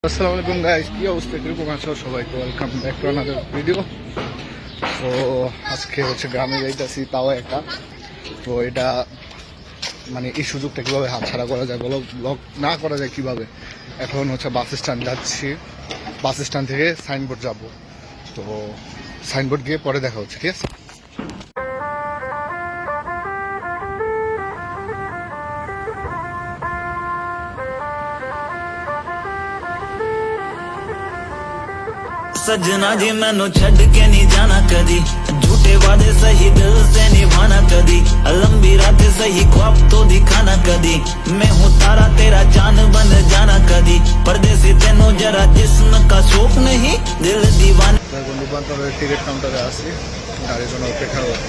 আসসালামু আলাইকুম গাইস, কি অবস্থা, কিরকম আছো সবাই? তো welcome back to another video. তো আজকে হচ্ছে গ্রামে যাইতেছি, তাও একা। তো এটা মানে এই সুযোগটা কিভাবে হাতছাড়া করা যায় বলো, ব্লগ না করা যায় কিভাবে। এখন হচ্ছে বাস স্ট্যান্ড যাচ্ছি, বাস স্ট্যান্ড থেকে সাইনবোর্ড যাব। তো সাইনবোর্ড গিয়ে পরে দেখা হচ্ছে, ঠিক আছে? सजना जी मैनू छड़ के नहीं जाना कदी, झूठे वादे सही दिल से निभाना कदी, लंबी रात सही ख्वाब तो दिखाना कदी, मैं हूँ तारा तेरा चांद बन जाना कदी, परदेसी तेनू जरा जिस्म का शौक नहीं, दिल दीवाने। রূপান্তরের টিকিট কাউন্টারে আছি, গাড়ির জন্য অপেক্ষা করছি।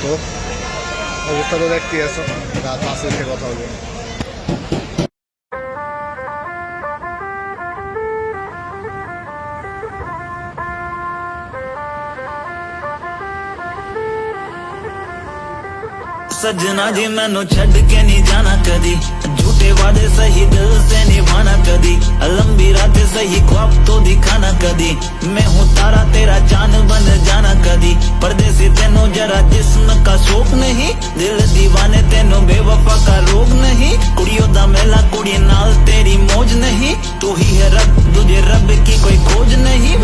তো অবস্থা তো দেখতে আছো, রাত বাসে উঠে কথা বলবো। सजना जी मैनू छड़ के नहीं जाना कदी, झूठे वादे सही दिल से निभाना कदी, लंबी रात सही ख्वाब तो दिखाना कदी, मैं हूँ तारा तेरा चांद बन जाना कदी, परदेसी तेनू जरा जिस्म का शौक नहीं, दिल दीवाने तेनू बेवफा का रोग नहीं, कुड़ियों दा मेला कुड़ी नाल तेरी मौज नहीं, तू ही है रब, तुझे रब की कोई खोज नहीं।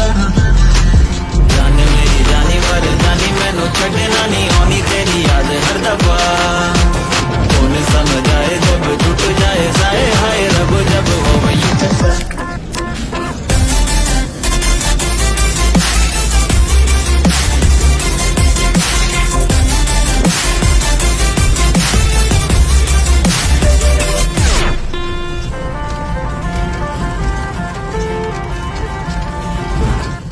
जाने मेरी जानी पर जानी मैनू छड़ना नहीं आनी तेरी याद हर दफा, कौन समझ आए जब टूट जाए साए हाय रब जब हो वही।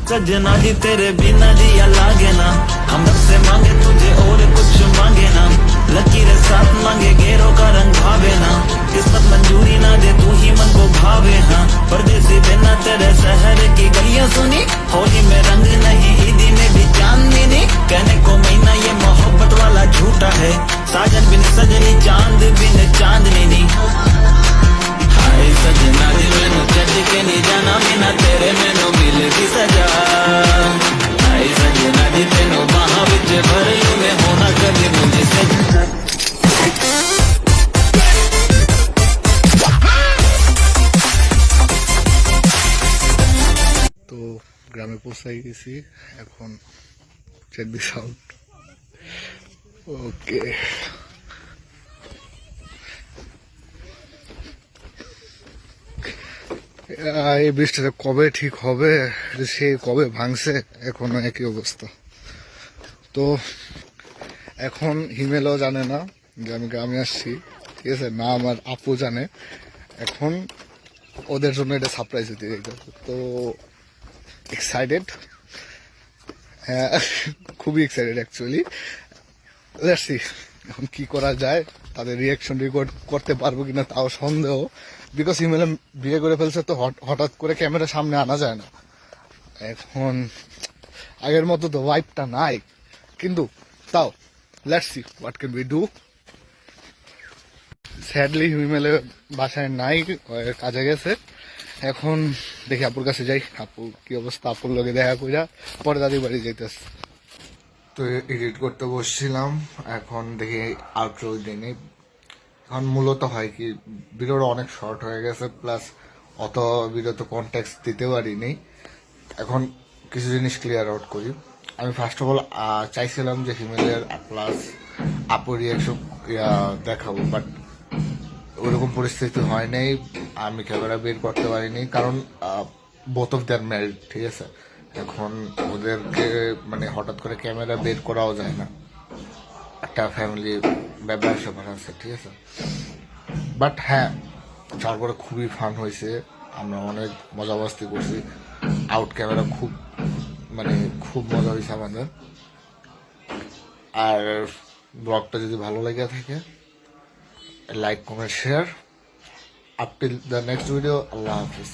सजना जी तेरे बिना जिया लागे ना, हम रब से मांगे तुझे और कुछ मांगे ना, लकीरें साथ मांगे गेरों का रंग भावे ना, किस्मत मंजूरी ना दे तू ही मन को भावे हाँ, परदेसी बिना तेरे शहर की गलियां सुनी, होली में रंग नहीं ईदी में भी चांदनी नहीं, कहने को महीना ये मोहब्बत वाला झूठा है, साजन बिन सजनी चांद बिन चांदनी नहीं। हाय सजना जी मैनू छड़ के नहीं जाना, बिना तेरे मैनू मिलगी सजा, हाय सजना जी तेनू बाहां विच भर लूं मैं, होना कभी मुझसे। তো গ্রামে পৌঁছাই গেছি, এখন চেক দিস আউট। ওকে, এই বৃষ্টিটা কবে ঠিক হবে, সে কবে ভাঙছে, এখনো একই অবস্থা। তো এখন হিমেলও জানে না যে আমি গ্রামে আসছি, ঠিক আছে, না আমার আপু জানে। এখন ওদের জন্য এটা সারপ্রাইজ দিতে যাইতেছে, তো এক্সাইটেড, হ্যাঁ খুবই এক্সাইটেড অ্যাকচুয়ালি। দেখছি এখন কি করা যায়, তাদের রিয়াকশন রেকর্ড করতে পারবো কিনা তাও সন্দেহ, বিকজ ইমেলে বিয়ে করে ফেলছে, তো হঠাৎ করে ক্যামেরার সামনে আনা যায় না। এখন আগের মতো তো ভাইবটা নাই, কিন্তু তাও let's see what can we do. Sadly হিমেলে বাসায় নাই, কাজে গেছে। এখন দেখি আপুর কাছে যাই, আপু কি অবস্থা, আপুর লগে দেখা কইরা পরে দাদির বাড়ি যাইতেছে। তো এডিট করতে বসছিলাম, এখন দেখি আউটরো দিইনি। এখন মূলত হয় কি, ভিডিওটা অনেক শর্ট হয়ে গেছে, প্লাস অত ভিডিওতে কনটেক্সট দিতে পারিনি। এখন কিছু জিনিস ক্লিয়ার আউট করি। আমি ফার্স্ট অফ অল চাইছিলাম যে হিমেলের প্লাস আপুর রিয়াকশন দেখাবো, বাট ওরকম পরিস্থিতি হয় নাই, আমি ক্যামেরা বের করতে পারিনি, কারণ বোথ অফ দেয়ার ম্যারিড, ঠিক আছে। এখন ওদেরকে মানে হঠাৎ করে ক্যামেরা বের করাও যায় না, একটা ফ্যামিলি ব্যাপার স্যাপার আছে, ঠিক আছে। বাট হ্যাঁ, যার পরে খুবই ফান হয়েছে, আমরা অনেক মজা মস্তি করছি, আউট ক্যামেরা খুব মানে খুব মজা হয়েছে আমাদের। আর ব্লগটা যদি ভালো লেগে থাকে, like comment share. Up till the next video, Allah Hafiz.